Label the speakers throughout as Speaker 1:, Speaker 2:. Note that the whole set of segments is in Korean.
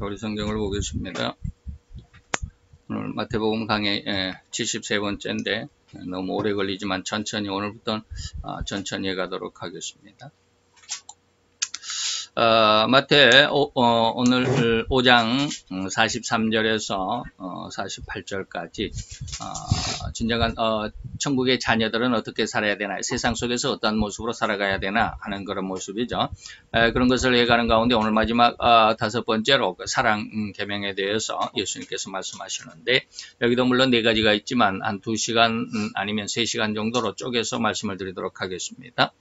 Speaker 1: 우리 성경을 보겠습니다. 오늘 마태복음 강의 73번째인데 너무 오래 걸리지만 천천히 오늘부터 천천히 가도록 하겠습니다. 마태 오늘 5장 43절에서 48절까지 진정한 천국의 자녀들은 어떻게 살아야 되나, 세상 속에서 어떤 모습으로 살아가야 되나 하는 그런 모습이죠. 그런 것을 해가는 가운데 오늘 마지막 5번째로 그 사랑 계명에 대해서 예수님께서 말씀하시는데, 여기도 물론 4가지가 있지만 한 2시간 아니면 3시간 정도로 쪼개서 말씀을 드리도록 하겠습니다.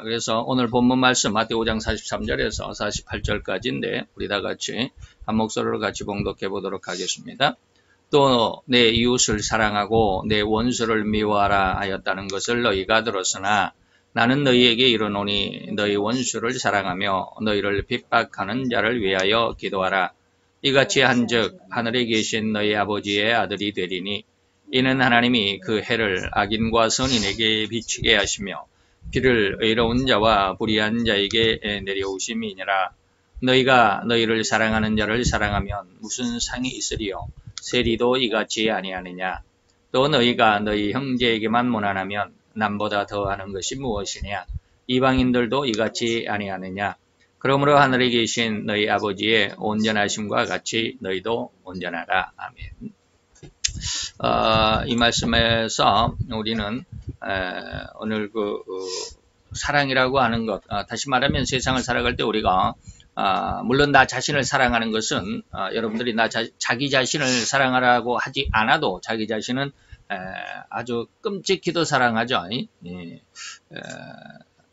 Speaker 1: 그래서 오늘 본문 말씀 마태 5장 43절에서 48절까지인데 우리 다 같이 한 목소리로 같이 봉독해 보도록 하겠습니다. 또 내 이웃을 사랑하고 내 원수를 미워하라 하였다는 것을 너희가 들었으나 나는 너희에게 이르노니 너희 원수를 사랑하며 너희를 핍박하는 자를 위하여 기도하라. 이같이 한즉 하늘에 계신 너희 아버지의 아들이 되리니 이는 하나님이 그 해를 악인과 선인에게 비치게 하시며 비를 의로운 자와 불의한 자에게 내려오심이니라. 너희가 너희를 사랑하는 자를 사랑하면 무슨 상이 있으리요? 세리도 이같이 아니하느냐? 또 너희가 너희 형제에게만 모난하면 남보다 더하는 것이 무엇이냐? 이방인들도 이같이 아니하느냐? 그러므로 하늘에 계신 너희 아버지의 온전하심과 같이 너희도 온전하라. 아멘. 이 말씀에서 우리는 오늘 사랑이라고 하는 것, 다시 말하면 세상을 살아갈 때 우리가 물론 나 자신을 사랑하는 것은 여러분들이 자기 자신을 사랑하라고 하지 않아도 자기 자신은 아주 끔찍히도 사랑하죠.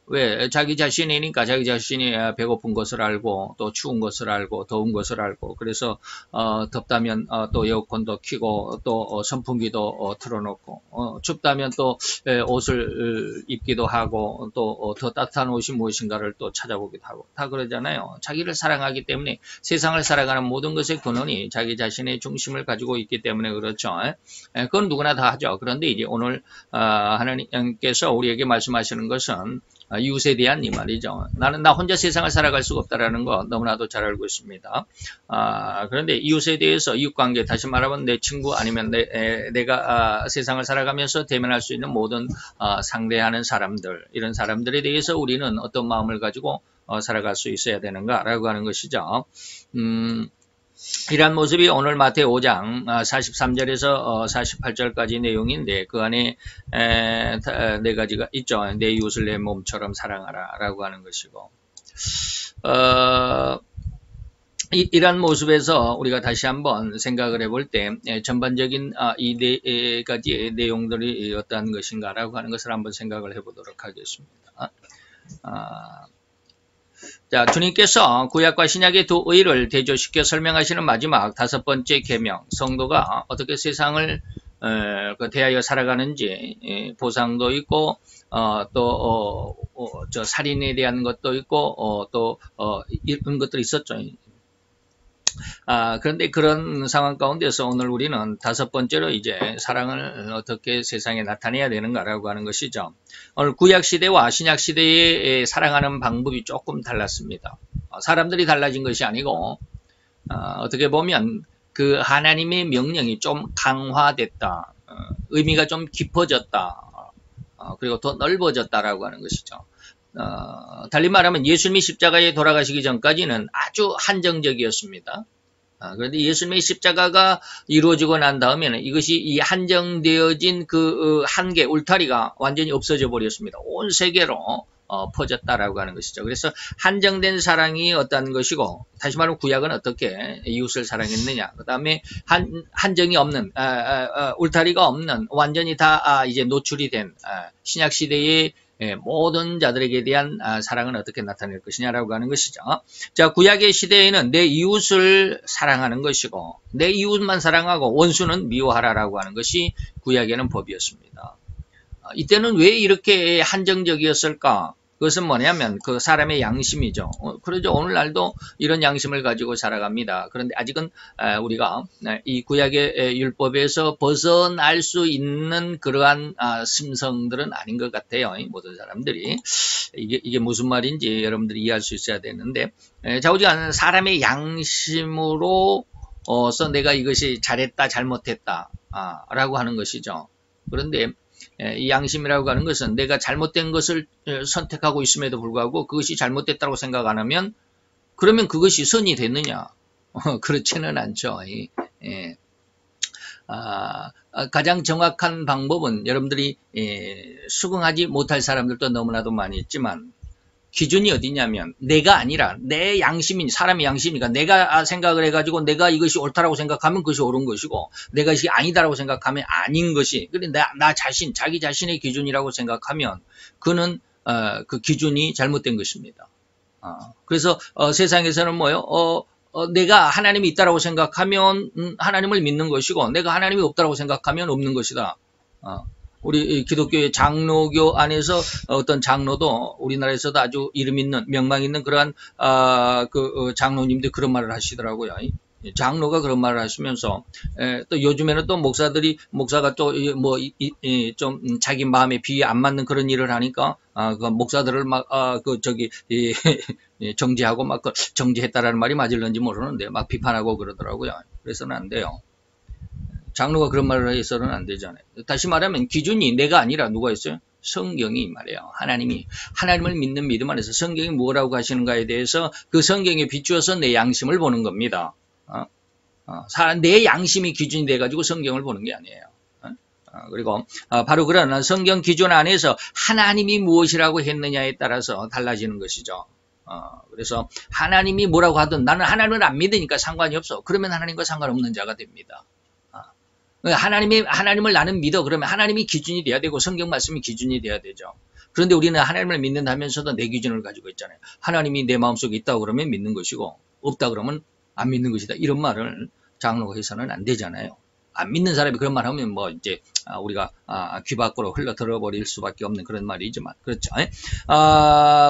Speaker 1: 왜? 자기 자신이니까 자기 자신이 배고픈 것을 알고 또 추운 것을 알고 더운 것을 알고, 그래서 덥다면 또 에어컨도 켜고 또 선풍기도 틀어놓고 춥다면 또 옷을 입기도 하고 또 더 따뜻한 옷이 무엇인가를 또 찾아보기도 하고 다 그러잖아요. 자기를 사랑하기 때문에 세상을 살아가는 모든 것의 근원이 자기 자신의 중심을 가지고 있기 때문에 그렇죠. 그건 누구나 다 하죠. 그런데 이제 오늘 하나님께서 우리에게 말씀하시는 것은 이웃에 대한 이 말이죠. 나는 나 혼자 세상을 살아갈 수가 없다라는 거 너무나도 잘 알고 있습니다. 그런데 이웃에 대해서 이웃관계, 다시 말하면 내 친구 아니면 내가 세상을 살아가면서 대면할 수 있는 모든 상대하는 사람들, 이런 사람들에 대해서 우리는 어떤 마음을 가지고 살아갈 수 있어야 되는가라고 하는 것이죠. 이러한 모습이 오늘 마태 5장 43절에서 48절까지 내용인데 그 안에 4가지가 있죠. 내 이웃을 내 몸처럼 사랑하라 라고 하는 것이고, 이러한 모습에서 우리가 다시 한번 생각을 해볼 때 전반적인 이 4가지의 내용들이 어떠한 것인가 라고 하는 것을 한번 생각을 해보도록 하겠습니다. 자, 주님께서 구약과 신약의 두 의를 대조시켜 설명하시는 마지막 5번째 계명, 성도가 어떻게 세상을 대하여 살아가는지 보상도 있고 또 살인에 대한 것도 있고 또 이런 것들이 있었죠. 그런데 그런 상황 가운데서 오늘 우리는 5번째로 이제 사랑을 어떻게 세상에 나타내야 되는가라고 하는 것이죠. 오늘 구약시대와 신약시대의 사랑하는 방법이 조금 달랐습니다. 사람들이 달라진 것이 아니고 어떻게 보면 그 하나님의 명령이 좀 강화됐다, 의미가 좀 깊어졌다, 그리고 더 넓어졌다라고 하는 것이죠. 달리 말하면 예수님이 십자가에 돌아가시기 전까지는 아주 한정적이었습니다. 그런데 예수님의 십자가가 이루어지고 난 다음에는 이것이 이 한정되어진 그 한계, 울타리가 완전히 없어져 버렸습니다. 온 세계로 퍼졌다라고 하는 것이죠. 그래서 한정된 사랑이 어떤 것이고, 다시 말하면 구약은 어떻게 이웃을 사랑했느냐, 그 다음에 한정이 없는, 울타리가 없는, 완전히 다 이제 노출이 된 신약 시대의 모든 자들에게 대한 사랑은 어떻게 나타낼 것이냐라고 하는 것이죠. 자, 구약의 시대에는 내 이웃을 사랑하는 것이고 내 이웃만 사랑하고 원수는 미워하라라고 하는 것이 구약에는 법이었습니다. 이때는 왜 이렇게 한정적이었을까? 그것은 뭐냐면 그 사람의 양심이죠. 그러죠. 오늘날도 이런 양심을 가지고 살아갑니다. 그런데 아직은 우리가 이 구약의 율법에서 벗어날 수 있는 그러한 심성들은 아닌 것 같아요. 모든 사람들이. 이게 무슨 말인지 여러분들이 이해할 수 있어야 되는데, 자오지간 사람의 양심으로서 내가 이것이 잘했다 잘못했다 라고 하는 것이죠. 그런데 이 양심이라고 하는 것은 내가 잘못된 것을 선택하고 있음에도 불구하고 그것이 잘못됐다고 생각 안 하면 그러면 그것이 선이 됐느냐? 그렇지는 않죠. 가장 정확한 방법은 여러분들이 수긍하지 못할 사람들도 너무나도 많이 있지만 기준이 어디냐면 내가 아니라 내 양심인 사람의 양심이니까 내가 생각을 해가지고 내가 이것이 옳다라고 생각하면 그것이 옳은 것이고 내가 이것이 아니다라고 생각하면 아닌 것이 그런데 나 자신 자기 자신의 기준이라고 생각하면 그는 그 기준이 잘못된 것입니다. 그래서 세상에서는 뭐요? 내가 하나님이 있다라고 생각하면 하나님을 믿는 것이고 내가 하나님이 없다라고 생각하면 없는 것이다. 우리 기독교의 장로교 안에서 어떤 장로도 우리나라에서도 아주 이름 있는 명망 있는 그러한 장로님들이 그런 말을 하시더라고요. 장로가 그런 말을 하시면서 또 요즘에는 또 목사가 또 뭐 좀 자기 마음에 비에 안 맞는 그런 일을 하니까 그 목사들을 막 정지하고 막 정지했다라는 말이 맞을런지 모르는데 막 비판하고 그러더라고요. 그래서는 안 돼요. 장로가 그런 말을 해서는 안 되잖아요. 다시 말하면 기준이 내가 아니라 누가 있어요? 성경이 말이에요. 하나님을 믿는 믿음 안에서 성경이 뭐라고 하시는가에 대해서 그 성경에 비추어서 내 양심을 보는 겁니다. 내 양심이 기준이 돼가지고 성경을 보는 게 아니에요. 그리고 바로 그런 성경 기준 안에서 하나님이 무엇이라고 했느냐에 따라서 달라지는 것이죠. 그래서 하나님이 뭐라고 하든 나는 하나님을 안 믿으니까 상관이 없어. 그러면 하나님과 상관없는 자가 됩니다. 하나님을 나는 믿어. 그러면 하나님이 기준이 돼야 되고 성경 말씀이 기준이 돼야 되죠. 그런데 우리는 하나님을 믿는다면서도 내 기준을 가지고 있잖아요. 하나님이 내 마음속에 있다고 그러면 믿는 것이고 없다 그러면 안 믿는 것이다. 이런 말을 장로가 해서는 안 되잖아요. 안 믿는 사람이 그런 말 하면 뭐 이제 우리가 귀 밖으로 흘러 들어버릴 수밖에 없는 그런 말이지만 그렇죠.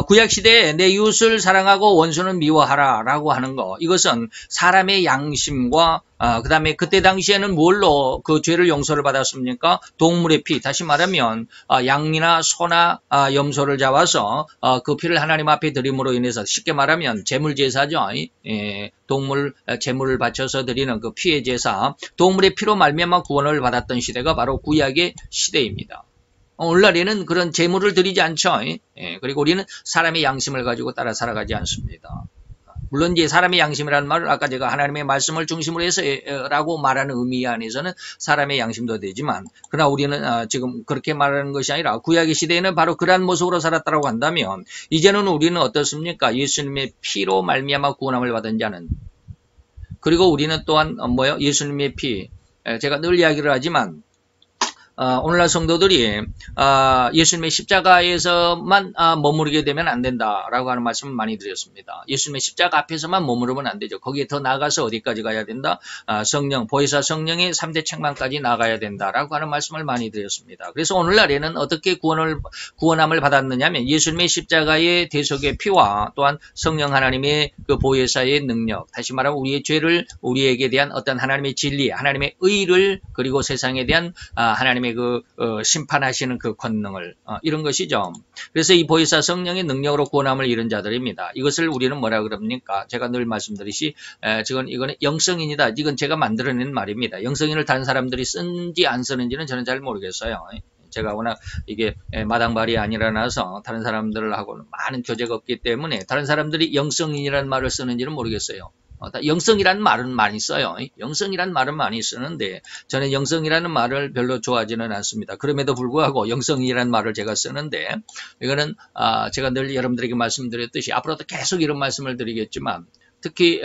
Speaker 1: 구약 시대에 내 이웃을 사랑하고 원수는 미워하라 라고 하는 거 이것은 사람의 양심과 그 다음에 그때 당시에는 뭘로 그 죄를 용서를 받았습니까? 동물의 피, 다시 말하면 양이나 소나 염소를 잡아서 그 피를 하나님 앞에 드림으로 인해서 쉽게 말하면 제물제사죠. 동물 제물을 바쳐서 드리는 그 피의 제사, 동물의 피로 말미암아 구원을 받았던 시대가 바로 구약의 시대입니다. 오늘날에는 그런 제물을 드리지 않죠. 그리고 우리는 사람의 양심을 가지고 따라 살아가지 않습니다. 물론 이제 사람의 양심이라는 말을 아까 제가 하나님의 말씀을 중심으로 해서라고 말하는 의미 안에서는 사람의 양심도 되지만 그러나 우리는 지금 그렇게 말하는 것이 아니라 구약의 시대에는 바로 그러한 모습으로 살았다고 한다면 이제는 우리는 어떻습니까? 예수님의 피로 말미암아 구원함을 받은 자는 그리고 우리는 또한 뭐요? 예수님의 피 제가 늘 이야기를 하지만 오늘날 성도들이 예수님의 십자가에서만 머무르게 되면 안 된다라고 하는 말씀을 많이 드렸습니다. 예수님의 십자가 앞에서만 머무르면 안 되죠. 거기에 더 나아가서 어디까지 가야 된다? 성령, 보혜사 성령의 3대 책망까지 나가야 된다라고 하는 말씀을 많이 드렸습니다. 그래서 오늘날에는 어떻게 구원함을 받았느냐면 예수님의 십자가의 대속의 피와 또한 성령 하나님의 그 보혜사의 능력, 다시 말하면 우리의 죄를 우리에게 대한 어떤 하나님의 진리, 하나님의 의를 그리고 세상에 대한 하나님의 심판하시는 그 권능을 이런 것이죠. 그래서 이 보혜사 성령의 능력으로 구원함을 이룬 자들입니다. 이것을 우리는 뭐라 그럽니까? 제가 늘 말씀드리시 이거는 영성인이다. 이건 제가 만들어낸 말입니다. 영성인을 다른 사람들이 쓴지 안 쓰는지는 저는 잘 모르겠어요. 제가 워낙 이게 마당발이 아니라서 다른 사람들하고는 많은 교제가 없기 때문에 다른 사람들이 영성인이라는 말을 쓰는지는 모르겠어요. 영성이라는 말은 많이 써요. 영성이라는 말은 많이 쓰는데 저는 영성이라는 말을 별로 좋아하지는 않습니다. 그럼에도 불구하고 영성이라는 말을 제가 쓰는데 이거는 제가 늘 여러분들에게 말씀드렸듯이 앞으로도 계속 이런 말씀을 드리겠지만 특히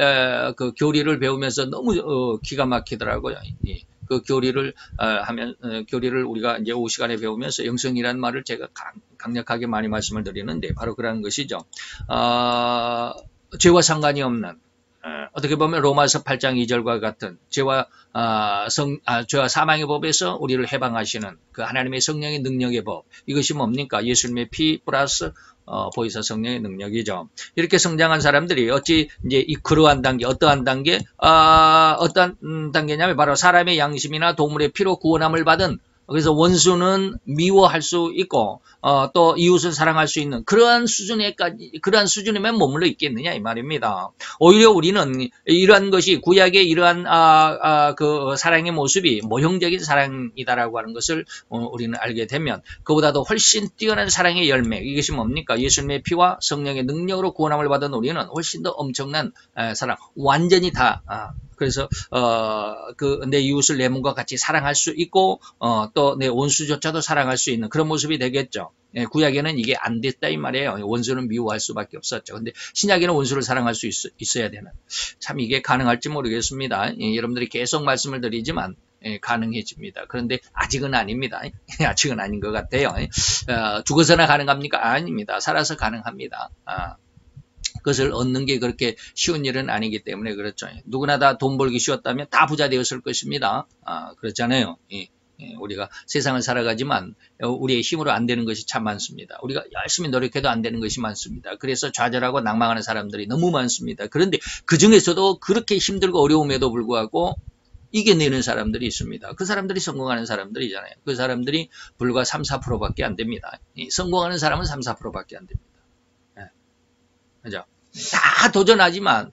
Speaker 1: 그 교리를 배우면서 너무 기가 막히더라고요. 그 교리를 교리를 우리가 이제 오후 시간에 배우면서 영성이라는 말을 제가 강력하게 많이 말씀을 드리는데 바로 그런 것이죠. 죄와 상관이 없는 어떻게 보면 로마서 8장 2절과 같은 죄와 사망의 법에서 우리를 해방하시는 그 하나님의 성령의 능력의 법. 이것이 뭡니까? 예수님의 피 플러스 보혜사 성령의 능력이죠. 이렇게 성장한 사람들이 어찌 이제 그러한 단계, 어떠한 단계, 어떠한 단계냐면 바로 사람의 양심이나 동물의 피로 구원함을 받은, 그래서 원수는 미워할 수 있고 또 이웃을 사랑할 수 있는 그러한 수준에만 머물러 있겠느냐 이 말입니다. 오히려 우리는 이러한 것이 구약의 이러한 그 사랑의 모습이 모형적인 사랑이다라고 하는 것을 우리는 알게 되면 그보다도 훨씬 뛰어난 사랑의 열매, 이것이 뭡니까? 예수님의 피와 성령의 능력으로 구원함을 받은 우리는 훨씬 더 엄청난 사랑, 완전히 다 그래서 내 이웃을 내 몸과 같이 사랑할 수 있고 또 내 원수조차도 사랑할 수 있는 그런 모습이 되겠죠. 구약에는 이게 안 됐다 이 말이에요. 원수는 미워할 수밖에 없었죠. 근데 신약에는 원수를 사랑할 수 있어야 되는, 참 이게 가능할지 모르겠습니다. 여러분들이 계속 말씀을 드리지만 가능해집니다. 그런데 아직은 아닙니다. 아직은 아닌 것 같아요. 죽어서나 가능합니까? 아닙니다. 살아서 가능합니다. 그것을 얻는 게 그렇게 쉬운 일은 아니기 때문에 그렇죠. 누구나 다 돈 벌기 쉬웠다면 다 부자 되었을 것입니다. 그렇잖아요. 우리가 세상을 살아가지만 우리의 힘으로 안 되는 것이 참 많습니다. 우리가 열심히 노력해도 안 되는 것이 많습니다. 그래서 좌절하고 낭망하는 사람들이 너무 많습니다. 그런데 그 중에서도 그렇게 힘들고 어려움에도 불구하고 이겨내는 사람들이 있습니다. 그 사람들이 성공하는 사람들이잖아요. 그 사람들이 불과 3, 4%밖에 안 됩니다. 성공하는 사람은 3, 4%밖에 안 됩니다. 그죠? 다 도전하지만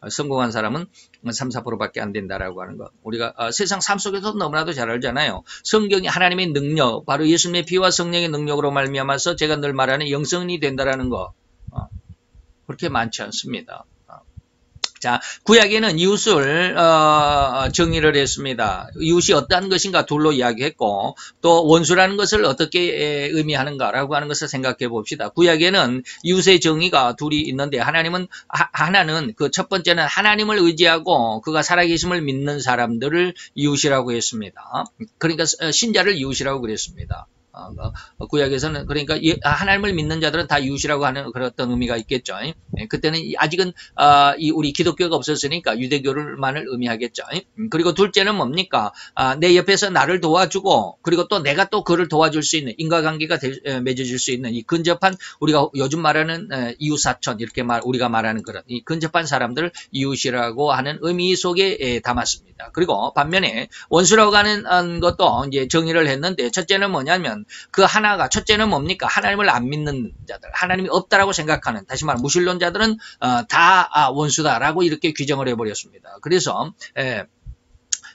Speaker 1: 성공한 사람은 3, 4%밖에 안 된다라고 하는 것. 우리가 세상 삶 속에서 너무나도 잘 알잖아요. 성경이 하나님의 능력, 바로 예수님의 피와 성령의 능력으로 말미암아서 제가 늘 말하는 영성이 된다라는 것. 그렇게 많지 않습니다. 자, 구약에는 이웃을 정의를 했습니다. 이웃이 어떠한 것인가 둘로 이야기했고 또 원수라는 것을 어떻게 의미하는가라고 하는 것을 생각해 봅시다. 구약에는 이웃의 정의가 둘이 있는데 하나는 그 첫 번째는 하나님을 의지하고 그가 살아계심을 믿는 사람들을 이웃이라고 했습니다. 그러니까 신자를 이웃이라고 그랬습니다. 구약에서는 그러니까 하나님을 믿는 자들은 다 이웃이라고 하는 그런 어떤 의미가 있겠죠. 그때는 아직은 우리 기독교가 없었으니까 유대교를만을 의미하겠죠. 그리고 둘째는 뭡니까? 내 옆에서 나를 도와주고 그리고 또 내가 또 그를 도와줄 수 있는 인과관계가 맺어질 수 있는 이 근접한, 우리가 요즘 말하는 이웃사촌, 이렇게 우리가 말하는 그런 이 근접한 사람들을 이웃이라고 하는 의미 속에 담았습니다. 그리고 반면에 원수라고 하는 것도 이제 정의를 했는데, 첫째는 뭐냐면 첫째는 뭡니까? 하나님을 안 믿는 자들, 하나님이 없다라고 생각하는, 다시 말하면 무신론자들은 다 원수다라고 이렇게 규정을 해버렸습니다. 그래서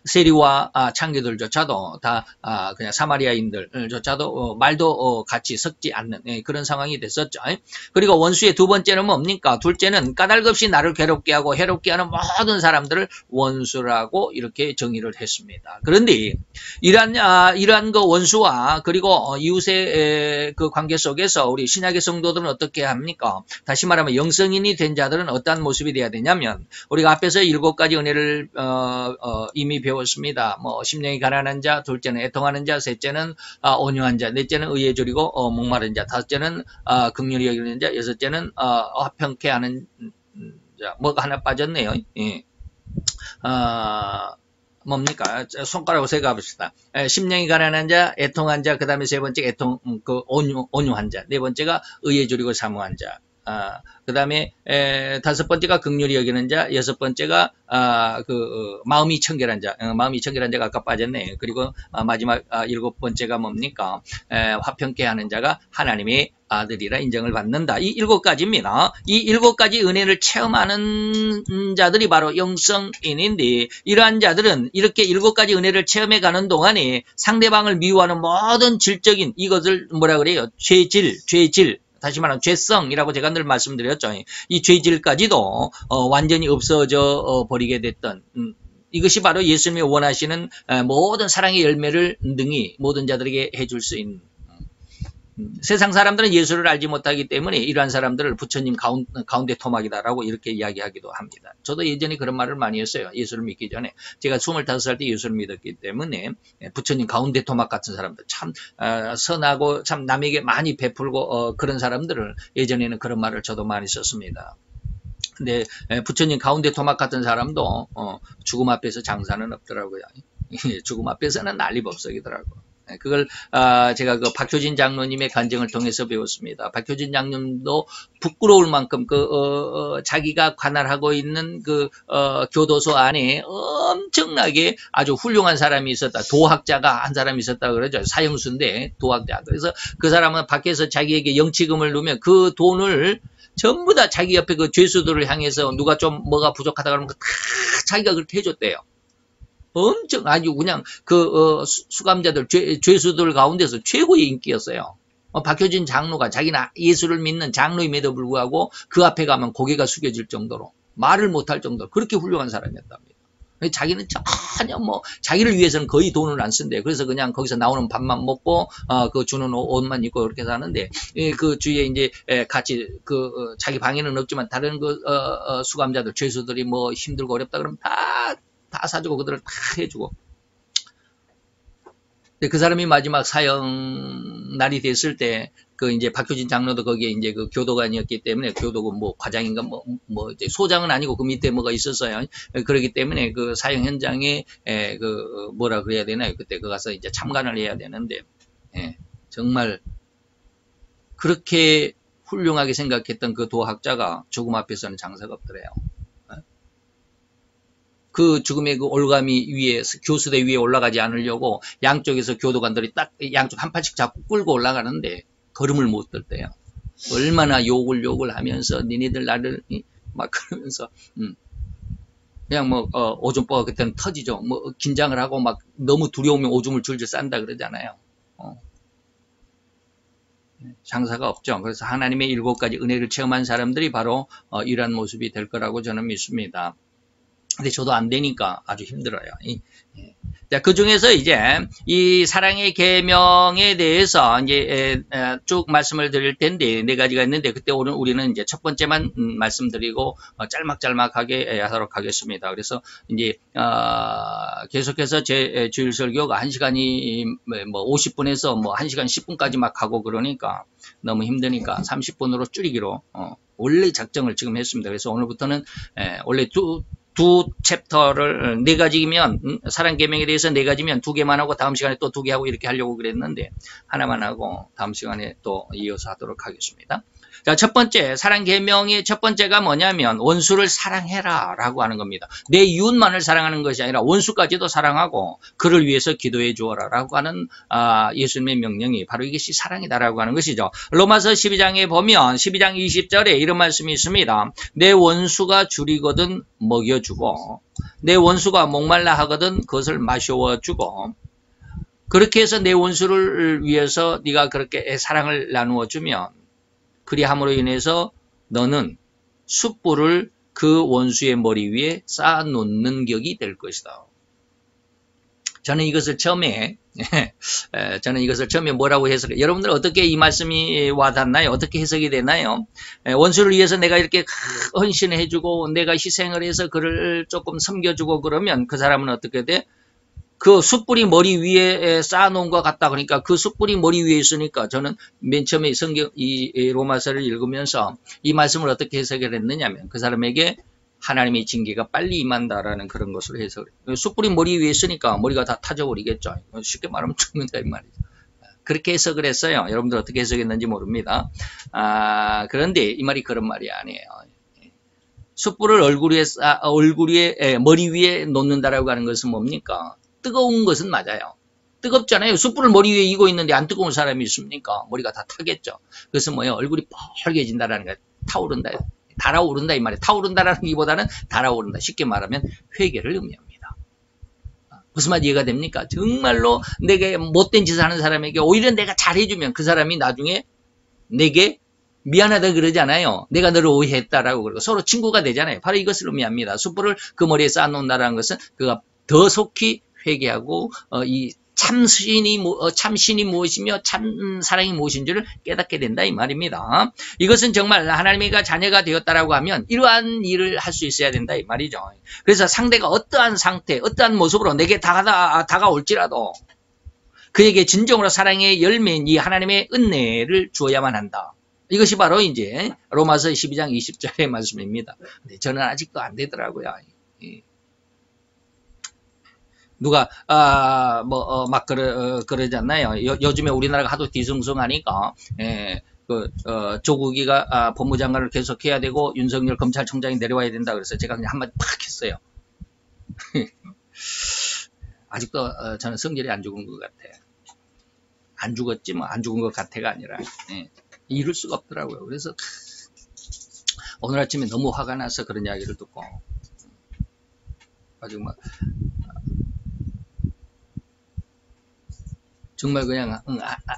Speaker 1: 세리와 창기들조차도 다 그냥 사마리아인들조차도 말도 같이 섞지 않는 그런 상황이 됐었죠. 그리고 원수의 두 번째는 뭡니까? 둘째는 까닭없이 나를 괴롭게 하고 해롭게 하는 모든 사람들을 원수라고 이렇게 정의를 했습니다. 그런데 이러한 그 원수와 그리고 이웃의 그 관계 속에서 우리 신약의 성도들은 어떻게 합니까? 다시 말하면 영성인이 된 자들은 어떠한 모습이 돼야 되냐면, 우리가 앞에서 7가지 은혜를 이미 배웠습니다. 심령이 가난한 자, 둘째는 애통하는 자, 셋째는 온유한 자, 넷째는 의에 줄이고 목마른 자, 다섯째는 긍휼히 여기는 자, 여섯째는 화평케 하는 자. 뭐가 하나 빠졌네요. 예. 뭡니까? 손가락으로 세가봅시다. 심령이 가난한 자, 애통한 자, 그 다음에 세 번째 온유한 자, 네 번째가 의에 줄이고 사모한 자. 그 다음에 다섯 번째가 긍휼히 여기는 자, 여섯 번째가 마음이 청결한 자, 마음이 청결한 자가 아까 빠졌네. 그리고 마지막 7번째가 뭡니까? 화평케 하는 자가 하나님의 아들이라 인정을 받는다. 이 7가지입니다. 이 7가지 은혜를 체험하는 자들이 바로 영성인인데, 이러한 자들은 이렇게 7가지 은혜를 체험해 가는 동안에 상대방을 미워하는 모든 질적인 이것을 뭐라 그래요? 죄질, 다시 말하면 죄성이라고 제가 늘 말씀드렸죠. 이 죄질까지도 완전히 없어져 버리게 됐던, 이것이 바로 예수님이 원하시는 모든 사랑의 열매를 능히 모든 자들에게 해줄 수 있는. 세상 사람들은 예수를 알지 못하기 때문에 이러한 사람들을 부처님 가운데 토막이다라고 이렇게 이야기하기도 합니다. 저도 예전에 그런 말을 많이 했어요. 예수를 믿기 전에. 제가 25살 때 예수를 믿었기 때문에 부처님 가운데 토막 같은 사람들, 참 선하고 참 남에게 많이 베풀고 그런 사람들을, 예전에는 그런 말을 저도 많이 썼습니다. 근데 부처님 가운데 토막 같은 사람도 죽음 앞에서 장사는 없더라고요. 죽음 앞에서는 난리법석이더라고. 그걸 제가 그 박효진 장로님의 간증을 통해서 배웠습니다. 박효진 장로님도 부끄러울 만큼 자기가 관할하고 있는 교도소 안에 엄청나게 아주 훌륭한 사람이 있었다. 도학자가 한 사람이 있었다 그러죠. 사형수인데 도학자. 그래서 그 사람은 밖에서 자기에게 영치금을 넣으면 그 돈을 전부 다 자기 옆에 그 죄수들을 향해서 누가 좀 뭐가 부족하다 그러면 다 자기가 그렇게 해줬대요. 엄청 아주 그냥 수감자들 죄수들 가운데서 최고의 인기였어요. 박효진 장로가 자기는 예수를 믿는 장로임에도 불구하고 그 앞에 가면 고개가 숙여질 정도로 말을 못할 정도로 그렇게 훌륭한 사람이었답니다. 자기는 전혀 자기를 위해서는 거의 돈을 안 쓴대요. 그래서 그냥 거기서 나오는 밥만 먹고 그 주는 옷만 입고 그렇게 사는데 그 주위에 이제 같이 자기 방에는 없지만 다른 수감자들 죄수들이 뭐 힘들고 어렵다 그러면 다 사주고 그들을 다 해주고. 근데 그 사람이 마지막 사형 날이 됐을 때 이제 박효진 장로도 거기에 이제 그 교도관이었기 때문에 교도관 과장인가 이제 소장은 아니고 그 밑에 뭐가 있었어요. 그렇기 때문에 그 사형 현장에 뭐라 그래야 되나요? 그때 가서 이제 참관을 해야 되는데 정말 그렇게 훌륭하게 생각했던 그 도학자가 죽음 앞에서는 장사가 없더래요. 그 죽음의 그 올가미 위에 교수대 위에 올라가지 않으려고 양쪽에서 교도관들이 딱 양쪽 한 팔씩 잡고 끌고 올라가는데 걸음을 못 들대요. 얼마나 욕을 하면서 니네들 나를 막 그러면서 그냥 오줌보가 그때는 터지죠. 긴장을 하고 막 너무 두려우면 오줌을 줄줄 싼다 그러잖아요. 장사가 없죠. 그래서 하나님의 7가지 은혜를 체험한 사람들이 바로 이러한 모습이 될 거라고 저는 믿습니다. 근데 저도 안 되니까 아주 힘들어요. 자, 그 중에서 이제 이 사랑의 계명에 대해서 이제 쭉 말씀을 드릴 텐데 4가지가 있는데 그때 오늘 우리는 이제 첫 번째만 말씀드리고 짤막짤막하게 하도록 하겠습니다. 그래서 이제 계속해서 제 주일 설교가 1시간이 50분에서 1시간 10분까지 막 하고 그러니까 너무 힘드니까 30분으로 줄이기로 원래 작정을 지금 했습니다. 그래서 오늘부터는 원래 두 챕터를 4가지면 사랑 계명에 대해서 4가지면 2개만 하고 다음 시간에 또 2개 하고 이렇게 하려고 그랬는데 하나만 하고 다음 시간에 또 이어서 하도록 하겠습니다. 자, 첫 번째 사랑 계명의 첫 번째가 뭐냐면 원수를 사랑해라 라고 하는 겁니다. 내 이웃만을 사랑하는 것이 아니라 원수까지도 사랑하고 그를 위해서 기도해 주어라 라고 하는 예수님의 명령이 바로 이것이 사랑이다라고 하는 것이죠. 로마서 12장에 보면 12장 20절에 이런 말씀이 있습니다. 내 원수가 줄이거든 먹여주고 내 원수가 목말라 하거든 그것을 마셔주고 그렇게 해서 내 원수를 위해서 네가 그렇게 사랑을 나누어 주면 그리함으로 인해서 너는 숯불을 그 원수의 머리 위에 쌓아놓는 격이 될 것이다. 저는 이것을 처음에 뭐라고 해석해요? 여러분들 어떻게 이 말씀이 와닿나요? 어떻게 해석이 되나요? 원수를 위해서 내가 이렇게 헌신해주고 내가 희생을 해서 그를 조금 섬겨주고 그러면 그 사람은 어떻게 돼? 그 숯불이 머리 위에 쌓아놓은 것 같다. 그러니까 그 숯불이 머리 위에 있으니까 저는 맨 처음에 이 로마서를 읽으면서 이 말씀을 어떻게 해석을 했느냐면 그 사람에게 하나님의 징계가 빨리 임한다라는 그런 것으로 해석을 해요. 숯불이 머리 위에 있으니까 머리가 다 타져버리겠죠. 쉽게 말하면 죽는다 이 말이죠. 그렇게 해석을 했어요. 여러분들 어떻게 해석했는지 모릅니다. 그런데 이 말이 그런 말이 아니에요. 숯불을 머리 위에 놓는다라고 하는 것은 뭡니까? 뜨거운 것은 맞아요. 뜨겁잖아요. 숯불을 머리 위에 이고 있는데 안 뜨거운 사람이 있습니까? 머리가 다 타겠죠. 그래서 뭐예요? 얼굴이 뻘개진다라는 거예요. 타오른다. 달아오른다 이 말이에요. 타오른다라는 기보다는 달아오른다. 쉽게 말하면 회개를 의미합니다. 무슨 말 이해가 됩니까? 정말로 내게 못된 짓을 하는 사람에게 오히려 내가 잘해주면 그 사람이 나중에 내게 미안하다 그러잖아요. 내가 너를 오해했다라고 그러고 서로 친구가 되잖아요. 바로 이것을 의미합니다. 숯불을 그 머리에 쌓아놓는다라는 것은 그가 더 속히 회개하고 이 참신이 무엇이며 참 사랑이 무엇인지를 깨닫게 된다 이 말입니다. 이것은 정말 하나님의 자녀가 되었다라고 하면 이러한 일을 할 수 있어야 된다 이 말이죠. 그래서 상대가 어떠한 상태, 어떠한 모습으로 내게 다가올지라도 그에게 진정으로 사랑의 열매인 이 하나님의 은혜를 주어야만 한다. 이것이 바로 이제 로마서 12장 20절의 말씀입니다. 근데 저는 아직도 안 되더라고요. 누가 막 그러잖아요. 요즘에 우리나라가 하도 뒤숭숭하니까 조국이가 법무장관을 계속해야 되고 윤석열 검찰총장이 내려와야 된다 그래서 제가 그냥 한마디 팍 했어요. 아직도 저는 성질이 안 죽은 것 같아요. 안 죽었지 뭐 안 죽은 것 같아가 아니라 이룰 수가 없더라고요. 그래서 오늘 아침에 너무 화가 나서 그런 이야기를 듣고 아주 막 정말 그냥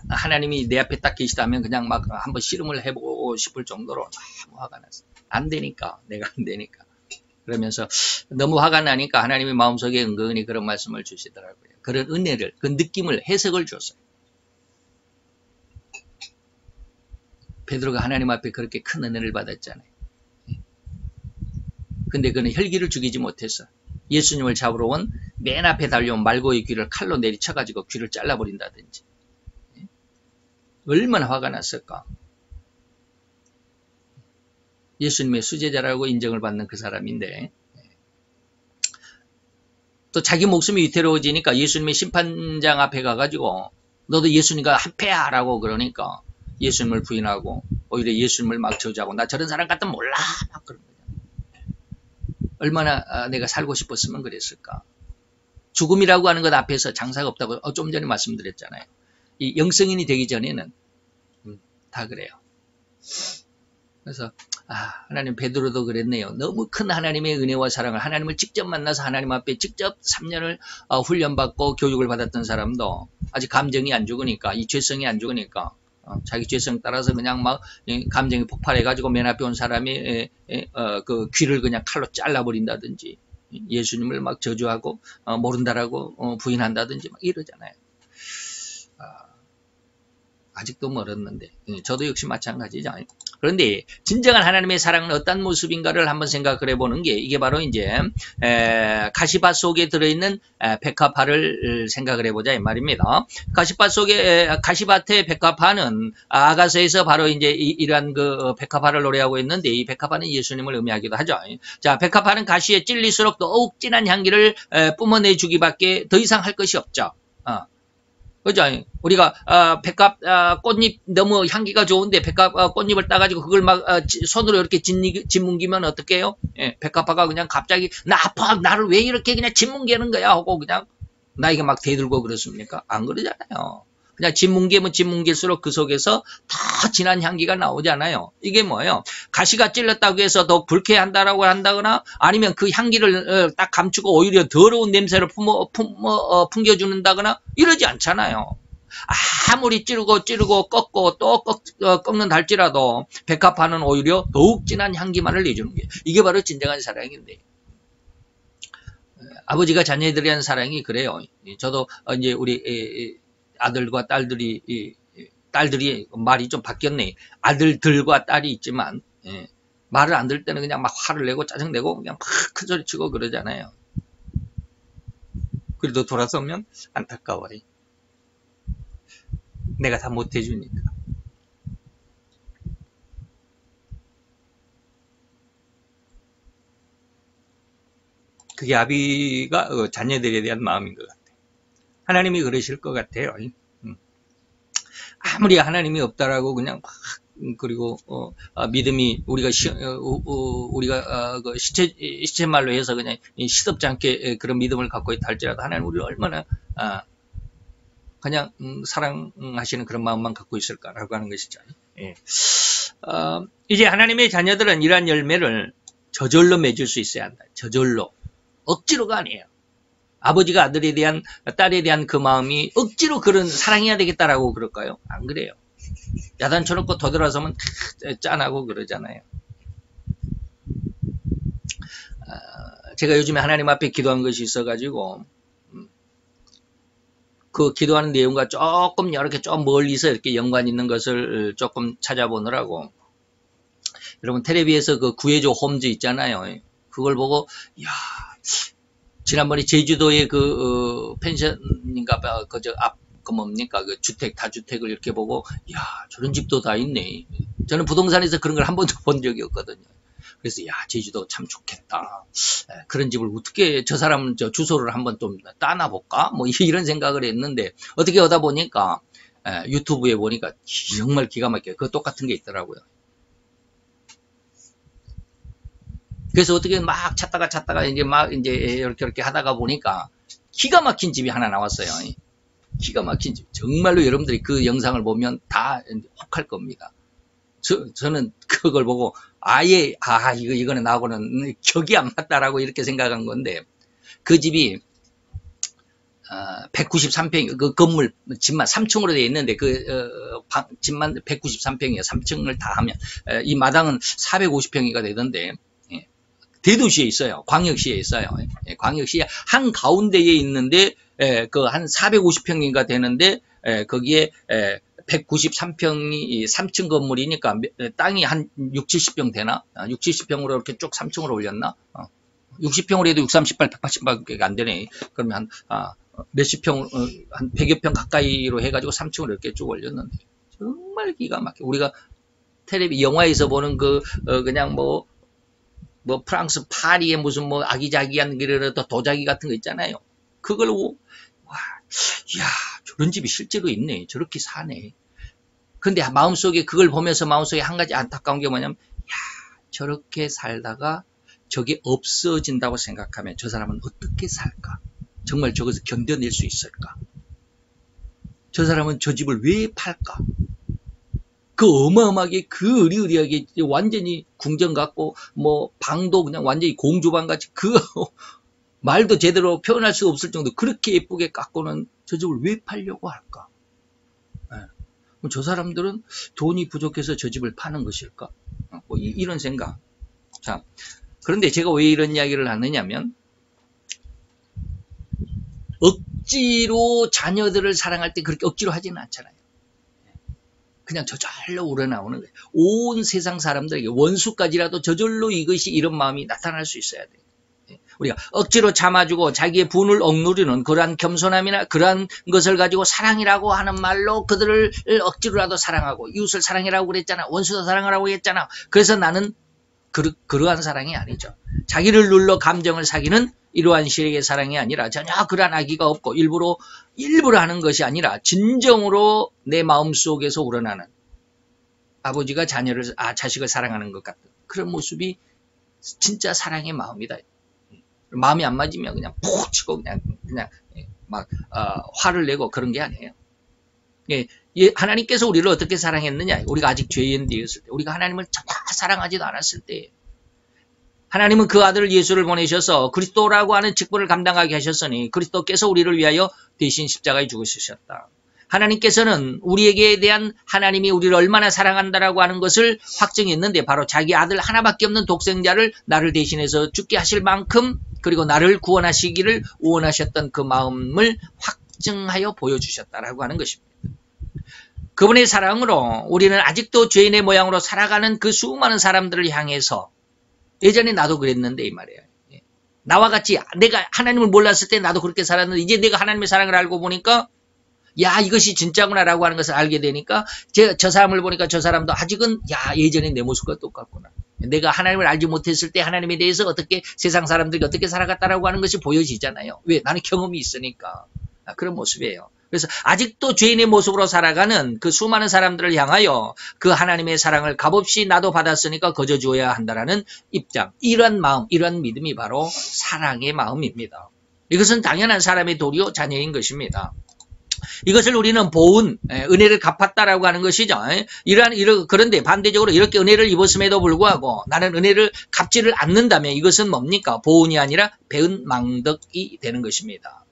Speaker 1: 하나님이 내 앞에 딱 계시다면 그냥 막 한번 씨름을 해보고 싶을 정도로 너무 화가 났어요. 안 되니까 내가 안 되니까 그러면서 너무 화가 나니까 하나님이 마음속에 은근히 그런 말씀을 주시더라고요. 그런 은혜를 그 느낌을 해석을 줬어요. 베드로가 하나님 앞에 그렇게 큰 은혜를 받았잖아요. 근데 그는 혈기를 죽이지 못했어. 예수님을 잡으러 온 맨 앞에 달려온 말고의 귀를 칼로 내리쳐가지고 귀를 잘라버린다든지. 얼마나 화가 났을까. 예수님의 수제자라고 인정을 받는 그 사람인데 또 자기 목숨이 위태로워지니까 예수님의 심판장 앞에 가가지고 너도 예수님과 합해야 라고 그러니까 예수님을 부인하고 오히려 예수님을 막 저주하고 나 저런 사람 같으면 몰라 막 그런 거죠. 얼마나 내가 살고 싶었으면 그랬을까. 죽음이라고 하는 것 앞에서 장사가 없다고 좀 전에 말씀드렸잖아요. 이 영성인이 되기 전에는 다 그래요. 그래서 하나님 베드로도 그랬네요. 너무 큰 하나님의 은혜와 사랑을 하나님을 직접 만나서 하나님 앞에 직접 3년을 훈련받고 교육을 받았던 사람도 아직 감정이 안 죽으니까 이 죄성이 안 죽으니까 자기 죄성 따라서 그냥 막 감정이 폭발해가지고 맨 앞에 온 사람이 그 귀를 그냥 칼로 잘라버린다든지 예수님을 막 저주하고 모른다라고 부인한다든지 막 이러잖아요. 아직도 멀었는데 저도 역시 마찬가지죠. 그런데 진정한 하나님의 사랑은 어떤 모습인가를 한번 생각을 해보는 게 이게 바로 이제 가시밭 속에 들어있는 백합화를 생각을 해보자 이 말입니다. 가시밭 속에 가시밭의 백합화는 아가서에서 바로 이제 이러한 그 백합화를 노래하고 있는데 이 백합화는 예수님을 의미하기도 하죠. 자, 백합화는 가시에 찔릴수록 더욱 진한 향기를 뿜어내주기밖에 더 이상 할 것이 없죠. 그죠? 우리가 백합 꽃잎 너무 향기가 좋은데 백합 꽃잎을 따가지고 그걸 막 손으로 이렇게 짓뭉기면 어떻게 해요? 백합화가 그냥 갑자기 나 아파 나를 왜 이렇게 그냥 짓뭉개는 거야 하고 그냥 나에게 막 대들고 그렇습니까? 안 그러잖아요. 그냥 짓뭉개면 짓뭉길수록 그 속에서 더 진한 향기가 나오잖아요. 이게 뭐예요? 가시가 찔렀다고 해서 더 불쾌한다라고 한다거나 아니면 그 향기를 딱 감추고 오히려 더러운 냄새를 풍겨주는다거나 이러지 않잖아요. 아무리 찌르고 꺾고 또 꺾는다 할지라도 백합화는 오히려 더욱 진한 향기만을 내주는 게 이게 바로 진정한 사랑인데 아버지가 자녀들에 대한 사랑이 그래요. 저도 이제 우리 아들과 딸들이 말이 좀 바뀌었네. 아들들과 딸이 있지만 말을 안 들을 때는 그냥 막 화를 내고 짜증내고 그냥 막 큰 소리 치고 그러잖아요. 그래도 돌아서면 안타까워요. 내가 다 못해주니까. 그게 아비가 자녀들에 대한 마음인 것 같아요. 하나님이 그러실 것 같아요. 아무리 하나님이 없다라고 그냥 막 그리고 믿음이 우리가 그 시체 말로 해서 그냥 시덥지 않게 그런 믿음을 갖고 있다 할지라도 하나님 우리를 얼마나 그냥 사랑하시는 그런 마음만 갖고 있을까라고 하는 것이죠. 예. 이제 하나님의 자녀들은 이러한 열매를 저절로 맺을 수 있어야 한다. 저절로. 억지로가 아니에요. 아버지가 아들에 대한 딸에 대한 그 마음이 억지로 그런 사랑해야 되겠다라고 그럴까요? 안 그래요. 야단 쳐놓고 더 들어서면 짠하고 그러잖아요. 제가 요즘에 하나님 앞에 기도한 것이 있어가지고 그 기도하는 내용과 조금 이렇게 좀 멀리서 이렇게 연관 있는 것을 조금 찾아보느라고 여러분 텔레비에서 그 구해줘 홈즈 있잖아요. 그걸 보고 이야 지난번에 제주도의 그 펜션인가 봐 그저 앞 그 뭡니까? 그 주택, 다주택을 이렇게 보고, 야, 저런 집도 다 있네. 저는 부동산에서 그런 걸 한 번도 본 적이 없거든요. 그래서, 야, 제주도 참 좋겠다. 그런 집을 어떻게, 저 사람은 저 주소를 한번 좀 따놔볼까? 뭐, 이런 생각을 했는데, 어떻게 하다 보니까, 유튜브에 보니까 정말 기가 막혀요. 그 똑같은 게 있더라고요. 그래서 어떻게 막 찾다가 이제 이렇게 하다가 보니까 기가 막힌 집이 하나 나왔어요. 기가 막힌 집. 정말로 여러분들이 그 영상을 보면 다 혹할 겁니다. 저는 그걸 보고 아예, 이거는 나하고는 격이 안 맞다라고 이렇게 생각한 건데, 그 집이, 193평, 그 건물, 집만 3층으로 되어 있는데, 집만 193평이에요. 3층을 다 하면. 이 마당은 450평이가 되던데, 대도시에 있어요. 광역시에 있어요. 광역시에 한가운데에 있는데, 그 한 450평인가 되는데, 거기에, 193평이 3층 건물이니까 땅이 한 60, 70평 되나? 60, 70평으로 이렇게 쭉 3층으로 올렸나? 60평으로 해도 638, 180밖에 안 되네. 그러면 몇십 평, 한 100여 평 가까이로 해가지고 3층으로 이렇게 쭉 올렸는데, 정말 기가 막혀. 우리가 영화에서 보는 그냥 프랑스 파리에 무슨 아기자기한 도자기 같은 거 있잖아요. 그걸 와, 이야, 저런 집이 실제로 있네. 저렇게 사네. 근데 마음속에 그걸 보면서 마음속에 한 가지 안타까운 게 뭐냐면, 야, 저렇게 살다가 저게 없어진다고 생각하면 저 사람은 어떻게 살까? 정말 저것을 견뎌낼 수 있을까? 저 사람은 저 집을 왜 팔까? 그 어마어마하게 그 으리으리하게 완전히 궁전 같고 방도 그냥 완전히 공주방 같이 말도 제대로 표현할 수 없을 정도 그렇게 예쁘게 깎고는 저 집을 왜 팔려고 할까? 저 사람들은 돈이 부족해서 저 집을 파는 것일까? 이런 생각. 자, 그런데 제가 왜 이런 이야기를 하느냐면, 억지로 자녀들을 사랑할 때 그렇게 억지로 하지는 않잖아요. 그냥 저절로 우러나오는 거예요. 온 세상 사람들에게 원수까지라도 저절로 이것이 이런 마음이 나타날 수 있어야 돼요. 우리가 억지로 참아주고 자기의 분을 억누르는 그러한 겸손함이나 그러한 것을 가지고 사랑이라고 하는 말로 그들을 억지로라도 사랑하고, 이웃을 사랑이라고 그랬잖아. 원수도 사랑하라고 했잖아. 그래서 나는 그러한 사랑이 아니죠. 자기를 눌러 감정을 사귀는 이러한 식의 사랑이 아니라 전혀 그러한 악의가 없고 일부러 하는 것이 아니라 진정으로 내 마음속에서 우러나는 아버지가 자식을 사랑하는 것 같은 그런 모습이 진짜 사랑의 마음이다. 마음이 안 맞으면 그냥 푹 치고 그냥 막 화를 내고 그런 게 아니에요. 하나님께서 우리를 어떻게 사랑했느냐? 우리가 아직 죄인 되었을 때, 우리가 하나님을 전혀 사랑하지도 않았을 때, 하나님은 그 아들 예수를 보내셔서 그리스도라고 하는 직분을 감당하게 하셨으니 그리스도께서 우리를 위하여 대신 십자가에 죽으셨다. 하나님께서는 우리에게 대한 하나님이 우리를 얼마나 사랑한다라고 하는 것을 확증했는데, 바로 자기 아들 하나밖에 없는 독생자를 나를 대신해서 죽게 하실 만큼, 그리고 나를 구원하시기를 원하셨던 그 마음을 확증하여 보여주셨다라고 하는 것입니다. 그분의 사랑으로 우리는 아직도 죄인의 모양으로 살아가는 그 수많은 사람들을 향해서, 예전에 나도 그랬는데 이 말이에요. 나와 같이 내가 하나님을 몰랐을 때 나도 그렇게 살았는데, 이제 내가 하나님의 사랑을 알고 보니까 야, 이것이 진짜구나라고 하는 것을 알게 되니까 저 사람을 보니까 저 사람도 아직은 야, 예전에 내 모습과 똑같구나. 내가 하나님을 알지 못했을 때 하나님에 대해서 어떻게 세상 사람들이 어떻게 살아갔다라고 하는 것이 보여지잖아요. 왜? 나는 경험이 있으니까. 그런 모습이에요. 그래서 아직도 죄인의 모습으로 살아가는 그 수많은 사람들을 향하여 그 하나님의 사랑을 값없이 나도 받았으니까 거저 주어야 한다라는 입장, 이런 마음, 이런 믿음이 바로 사랑의 마음입니다. 이것은 당연한 사람의 도리요 자녀인 것입니다. 이것을 우리는 보은 은혜를 갚았다라고 하는 것이죠. 그런데 반대적으로 이렇게 은혜를 입었음에도 불구하고 나는 은혜를 갚지를 않는다면 이것은 뭡니까? 보은이 아니라 배은 망덕이 되는 것입니다.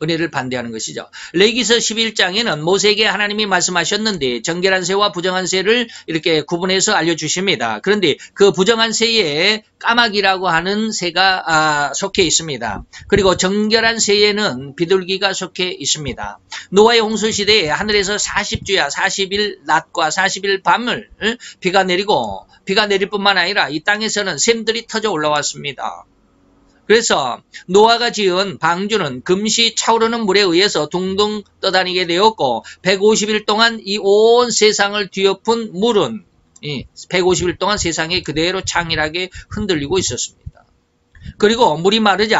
Speaker 1: 은혜를 반대하는 것이죠. 레위기서 11장에는 모세에게 하나님이 말씀하셨는데 정결한 새와 부정한 새를 이렇게 구분해서 알려주십니다. 그런데 그 부정한 새에 까마귀라고 하는 새가 속해 있습니다. 그리고 정결한 새에는 비둘기가 속해 있습니다. 노아의 홍수 시대에 하늘에서 40주야 40일 낮과 40일 밤을 비가 내릴 뿐만 아니라 이 땅에서는 샘들이 터져 올라왔습니다. 그래서 노아가 지은 방주는 금시 차오르는 물에 의해서 둥둥 떠다니게 되었고 150일 동안 이 온 세상을 뒤엎은 물은 150일 동안 세상에 그대로 창일하게 흔들리고 있었습니다. 그리고 물이 마르자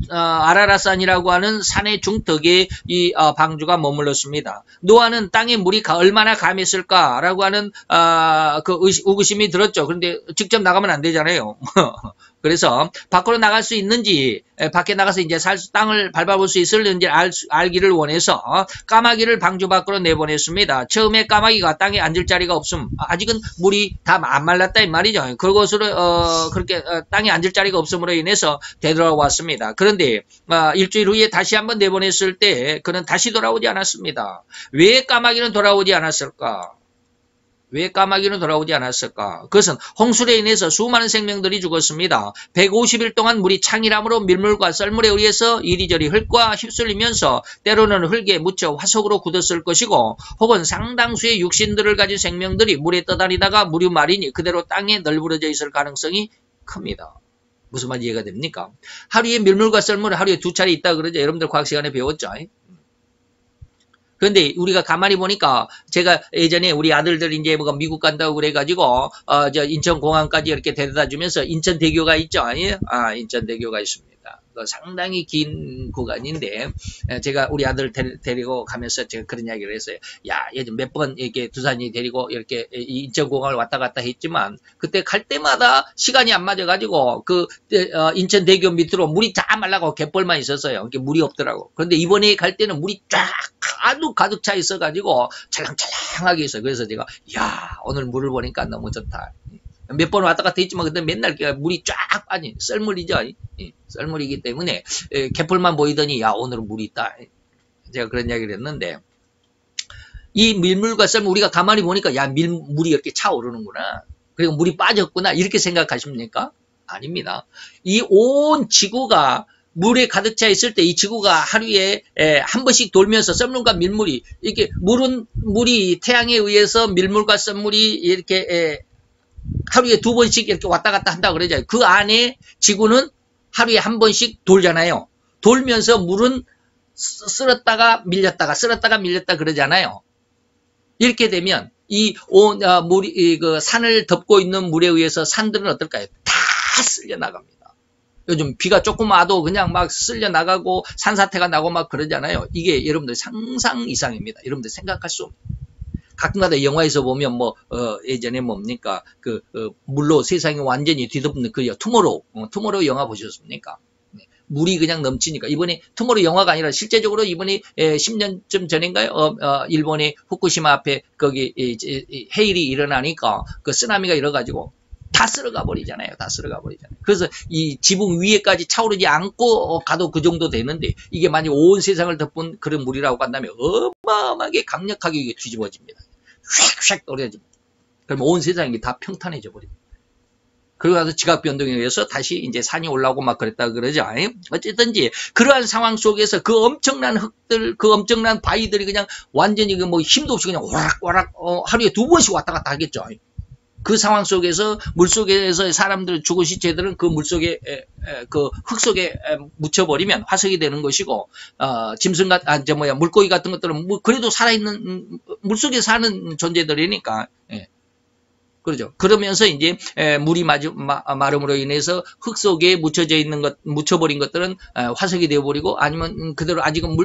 Speaker 1: 아라라산이라고 하는 산의 중턱에 이 방주가 머물렀습니다. 노아는 땅에 물이 얼마나 감했을까라고 하는 그 의구심이 들었죠. 그런데 직접 나가면 안 되잖아요. 그래서 밖으로 나갈 수 있는지, 밖에 나가서 이제 땅을 밟아볼 수 있을는지 알기를 원해서 까마귀를 방주 밖으로 내보냈습니다. 처음에 까마귀가 땅에 앉을 자리가 없음. 아직은 물이 다 안 말랐다 이 말이죠. 그것으로 그렇게 땅에 앉을 자리가 없음으로 인해서 되돌아왔습니다. 그런데 일주일 후에 다시 한번 내보냈을 때 그는 다시 돌아오지 않았습니다. 왜 까마귀는 돌아오지 않았을까? 왜 까마귀는 돌아오지 않았을까? 그것은 홍수로 인해서 수많은 생명들이 죽었습니다. 150일 동안 물이 창일함으로 밀물과 썰물에 의해서 이리저리 흙과 휩쓸리면서 때로는 흙에 묻혀 화석으로 굳었을 것이고 혹은 상당수의 육신들을 가진 생명들이 물에 떠다니다가 물이 마르니 그대로 땅에 널브러져 있을 가능성이 큽니다. 무슨 말인지 이해가 됩니까? 하루에 밀물과 썰물은 하루에 2차례 있다 그러죠. 여러분들 과학 시간에 배웠죠. 그런데 우리가 가만히 보니까 제가 예전에 우리 아들들 이제 뭐가 미국 간다고 그래가지고 저 인천공항까지 이렇게 데려다 주면서 인천대교가 있죠. 인천대교가 있습니다. 상당히 긴 구간인데 제가 우리 아들 데리고 가면서 제가 그런 이야기를 했어요. 야, 예전 몇 번 이렇게 두산이 데리고 이렇게 인천공항을 왔다 갔다 했지만 그때 갈 때마다 시간이 안 맞아가지고 그 인천대교 밑으로 물이 다 말라고 갯벌만 있었어요. 물이 없더라고. 그런데 이번에 갈 때는 물이 쫙 가득 차 있어가지고 찰랑찰랑하게 있어요. 그래서 제가 야, 오늘 물을 보니까 너무 좋다. 몇 번 왔다 갔다 했지만 근데 맨날 물이 쫙 빠진 썰물이죠. 썰물이기 때문에 갯벌만 보이더니 야, 오늘은 물이 있다. 제가 그런 이야기를 했는데 이 밀물과 썰물 우리가 가만히 보니까 야, 물이 이렇게 차오르는구나. 그리고 물이 빠졌구나. 이렇게 생각하십니까? 아닙니다. 이 온 지구가 물에 가득 차 있을 때 이 지구가 하루에 한 번씩 돌면서 썰물과 밀물이 이렇게 물이 태양에 의해서 밀물과 썰물이 이렇게 하루에 2번씩 이렇게 왔다 갔다 한다고 그러잖아요. 그 안에 지구는 하루에 한 번씩 돌잖아요. 돌면서 물은 쓸었다가 밀렸다가 그러잖아요. 이렇게 되면 물이 그 산을 덮고 있는 물에 의해서 산들은 어떨까요? 다 쓸려 나갑니다. 요즘 비가 조금 와도 그냥 막 쓸려 나가고 산사태가 나고 막 그러잖아요. 이게 여러분들 상상 이상입니다. 여러분들 생각할 수 없는. 가끔가다 영화에서 보면 예전에 뭡니까 물로 세상이 완전히 뒤덮는 그 투모로우 영화 보셨습니까? 물이 그냥 넘치니까 이번에 투모로우 영화가 아니라 실제적으로 이번에 10년쯤 전인가요? 일본의 후쿠시마 앞에 거기 해일이 일어나니까 그 쓰나미가 일어가지고 다 쓸어가 버리잖아요. 그래서 이 지붕 위에까지 차오르지 않고 가도 그 정도 되는데 이게 만약 온 세상을 덮은 그런 물이라고 한다면 어마어마하게 강력하게 뒤집어집니다. 휙휙 떨어집니다. 그러면 온 세상이 다 평탄해져 버립니다. 그러고 나서 지각 변동에 의해서 다시 이제 산이 올라오고 막 그랬다 그러죠. 어쨌든지 그러한 상황 속에서 그 엄청난 흙들, 그 엄청난 바위들이 그냥 완전히 뭐 힘도 없이 그냥 오락오락 하루에 2번씩 왔다 갔다 하겠죠. 그 상황 속에서 물속에서 사람들 죽은 시체들은 그 물속에 그 흙 속에 묻혀버리면 화석이 되는 것이고 짐승 물고기 같은 것들은 그래도 살아있는 물속에 사는 존재들이니까 그러죠. 그러면서 이제 물이 마름으로 인해서 흙 속에 묻혀버린 것들은 화석이 되어버리고 아니면 그대로 아직은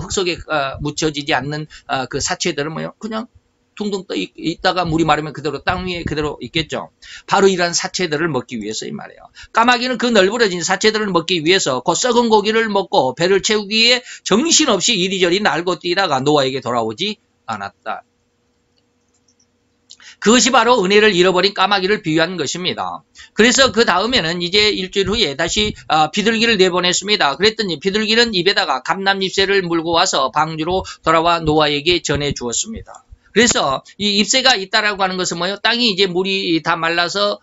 Speaker 1: 흙 속에 묻혀지지 않는 그 사체들은 그냥 둥둥 떠 있다가 물이 마르면 그대로 땅 위에 그대로 있겠죠. 바로 이런 사체들을 먹기 위해서 이 말이에요. 까마귀는 그 널브러진 사체들을 먹기 위해서 그 썩은 고기를 먹고 배를 채우기 위해 정신없이 이리저리 날고 뛰다가 노아에게 돌아오지 않았다. 그것이 바로 은혜를 잃어버린 까마귀를 비유한 것입니다. 그래서 그 다음에는 이제 일주일 후에 다시 비둘기를 내보냈습니다. 그랬더니 비둘기는 입에다가 감람잎새를 물고 와서 방주로 돌아와 노아에게 전해 주었습니다. 그래서 이 잎새가 있다라고 하는 것은 뭐예요? 땅이 이제 물이 다 말라서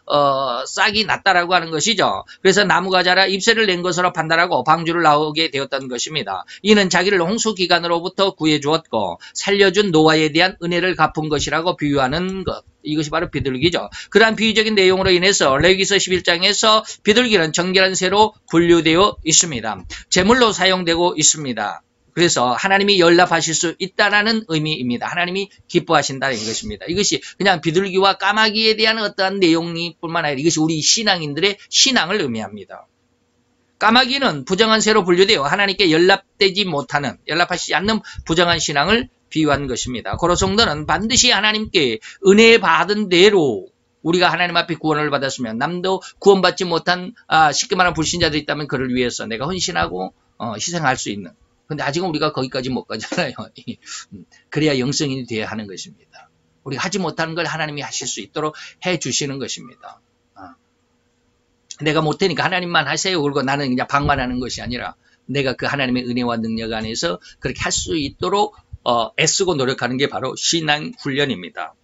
Speaker 1: 싹이 났다라고 하는 것이죠. 그래서 나무가 자라 잎새를 낸 것으로 판단하고 방주를 나오게 되었던 것입니다. 이는 자기를 홍수 기간으로부터 구해 주었고 살려준 노아에 대한 은혜를 갚은 것이라고 비유하는 것. 이것이 바로 비둘기죠. 그러한 비유적인 내용으로 인해서 레위기서 11장에서 비둘기는 정결한 새로 분류되어 있습니다. 제물로 사용되고 있습니다. 그래서 하나님이 연락하실 수 있다라는 의미입니다. 하나님이 기뻐하신다는 것입니다. 이것이 그냥 비둘기와 까마귀에 대한 어떠한 내용이 뿐만 아니라 이것이 우리 신앙인들의 신앙을 의미합니다. 까마귀는 부정한 새로 분류되어 하나님께 연락되지 못하는, 연락하시지 않는 부정한 신앙을 비유한 것입니다. 고로 성도는 반드시 하나님께 은혜 받은 대로 우리가 하나님 앞에 구원을 받았으면 남도 구원받지 못한 쉽게 말하면 불신자들이 있다면 그를 위해서 내가 헌신하고 희생할 수 있는. 근데 아직은 우리가 거기까지 못 가잖아요. 그래야 영성인이 되어야 하는 것입니다. 우리가 하지 못하는 걸 하나님이 하실 수 있도록 해 주시는 것입니다. 내가 못하니까 하나님만 하세요. 그리고 나는 그냥 방관하는 것이 아니라 내가 그 하나님의 은혜와 능력 안에서 그렇게 할 수 있도록 애쓰고 노력하는 게 바로 신앙 훈련입니다.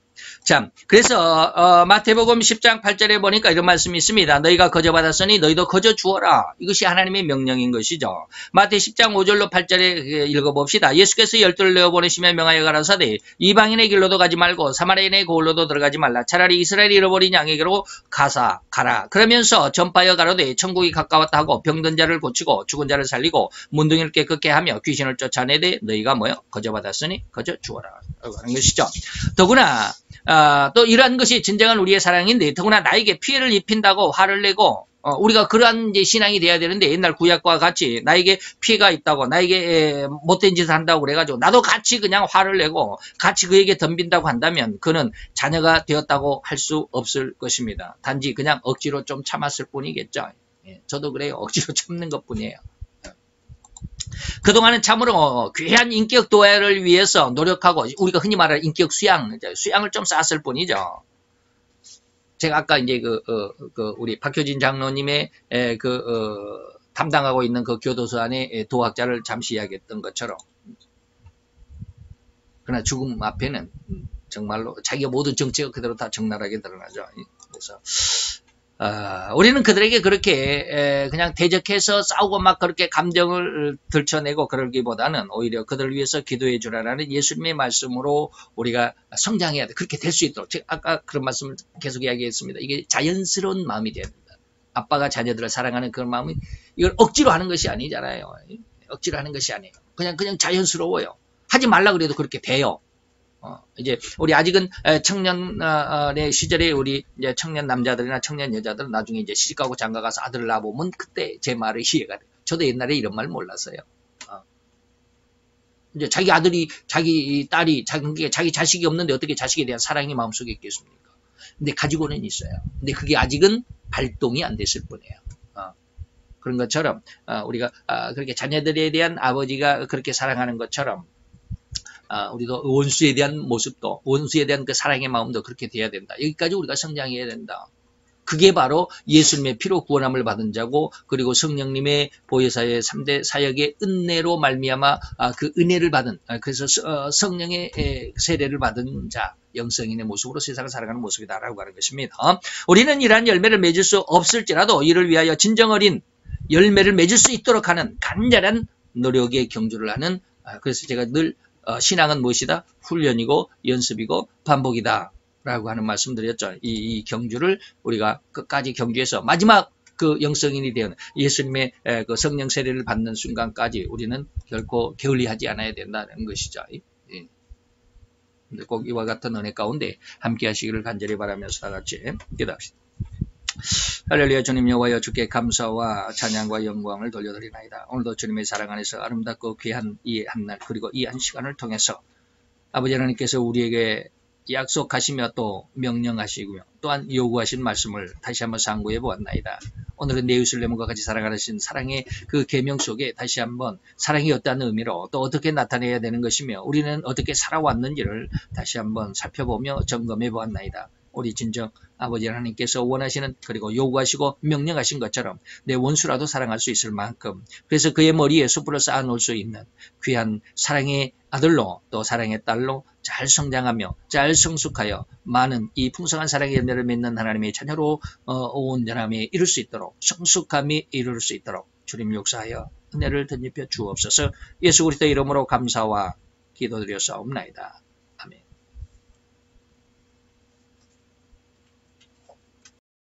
Speaker 1: 자, 그래서 마태복음 10장 8절에 보니까 이런 말씀이 있습니다. 너희가 거저 받았으니 너희도 거저 주어라. 이것이 하나님의 명령인 것이죠. 마태 10장 5절로 8절에 읽어봅시다. 예수께서 열둘을 내어보내시며 명하여 가라사대 이방인의 길로도 가지 말고 사마리아인의 고을로도 들어가지 말라. 차라리 이스라엘이 잃어버린 양에게로 가라. 그러면서 전파하여 가로되 천국이 가까웠다 하고 병든 자를 고치고 죽은 자를 살리고 문둥이를 깨끗게 하며 귀신을 쫓아내되 너희가 뭐요? 거저 받았으니 거저 주어라. 라고 하는 것이죠. 더구나 또 이러한 것이 진정한 우리의 사랑인데 더구나 나에게 피해를 입힌다고 화를 내고 우리가 그러한 이제 신앙이 돼야 되는데 옛날 구약과 같이 나에게 피해가 있다고 나에게 못된 짓을 한다고 그래가지고 나도 같이 그냥 화를 내고 같이 그에게 덤빈다고 한다면 그는 자녀가 되었다고 할 수 없을 것입니다. 단지 그냥 억지로 좀 참았을 뿐이겠죠. 저도 그래요. 억지로 참는 것뿐이에요. 그동안은 참으로 귀한 인격 도약을 위해서 노력하고 우리가 흔히 말하는 인격 수양을 좀 쌓았을 뿐이죠. 제가 아까 이제 우리 박효진 장로님의 담당하고 있는 그 교도소 안에 도학자를 잠시 이야기했던 것처럼 그러나 죽음 앞에는 정말로 자기가 모든 정체가 그대로 다 적나라하게 드러나죠. 그래서 우리는 그들에게 그렇게 그냥 대적해서 싸우고 막 그렇게 감정을 들춰내고 그러기보다는 오히려 그들을 위해서 기도해 주라는 예수님의 말씀으로 우리가 성장해야 돼. 그렇게 될 수 있도록. 제가 아까 그런 말씀을 계속 이야기했습니다. 이게 자연스러운 마음이 돼야 된다. 아빠가 자녀들을 사랑하는 그런 마음이 이걸 억지로 하는 것이 아니잖아요. 억지로 하는 것이 아니에요. 그냥 자연스러워요. 하지 말라 그래도 그렇게 돼요. 이제 우리 아직은 청년의 시절에 우리 이제 청년 남자들이나 청년 여자들은 나중에 이제 시집가고 장가가서 아들을 낳아보면 그때 제 말을 이해가 돼요. 저도 옛날에 이런 말 몰랐어요. 이제 자기 아들이 자기 딸이 자기 자식이 없는데 어떻게 자식에 대한 사랑이 마음속에 있겠습니까? 근데 가지고는 있어요. 근데 그게 아직은 발동이 안 됐을 뿐이에요. 그런 것처럼 우리가 그렇게 자녀들에 대한 아버지가 그렇게 사랑하는 것처럼 우리도 원수에 대한 모습도 원수에 대한 그 사랑의 마음도 그렇게 돼야 된다. 여기까지 우리가 성장해야 된다. 그게 바로 예수님의 피로 구원함을 받은 자고 그리고 성령님의 보혜사의 3대 사역의 은혜로 말미암아 그 은혜를 받은 그래서 성령의 세례를 받은 자 영성인의 모습으로 세상을 살아가는 모습이다라고 하는 것입니다. 우리는 이러한 열매를 맺을 수 없을지라도 이를 위하여 진정 어린 열매를 맺을 수 있도록 하는 간절한 노력의 경주를 하는 그래서 제가 늘 신앙은 무엇이다? 훈련이고 연습이고 반복이다 라고 하는 말씀 드렸죠. 이 경주를 우리가 끝까지 경주해서 마지막 그 영성인이 되는 예수님의 그 성령 세례를 받는 순간까지 우리는 결코 게을리하지 않아야 된다는 것이죠. 예. 꼭 이와 같은 은혜 가운데 함께 하시기를 간절히 바라면서 다 같이 기도합시다. 할렐루야. 주님 여호와여 주께 감사와 찬양과 영광을 돌려드리나이다. 오늘도 주님의 사랑 안에서 아름답고 귀한 이 한날 그리고 이 한 시간을 통해서 아버지 하나님께서 우리에게 약속하시며 또 명령하시고요. 또한 요구하신 말씀을 다시 한번 상고해 보았나이다. 오늘은 내 이웃을 내 몸과 같이 사랑하신 사랑의 그 계명 속에 다시 한번 사랑이 어떠한 의미로 또 어떻게 나타내야 되는 것이며 우리는 어떻게 살아왔는지를 다시 한번 살펴보며 점검해 보았나이다. 우리 진정 아버지 하나님께서 원하시는 그리고 요구하시고 명령하신 것처럼 내 원수라도 사랑할 수 있을 만큼 그래서 그의 머리에 숯불을 쌓아놓을 수 있는 귀한 사랑의 아들로 또 사랑의 딸로 잘 성장하며 잘 성숙하여 많은 이 풍성한 사랑의 연대를 맺는 하나님의 자녀로 온전함에 이룰 수 있도록 성숙함이 이룰 수 있도록 주님 역사하여 은혜를 덧입혀 주옵소서. 예수 그리스도 이름으로 감사와 기도드렸사옵나이다.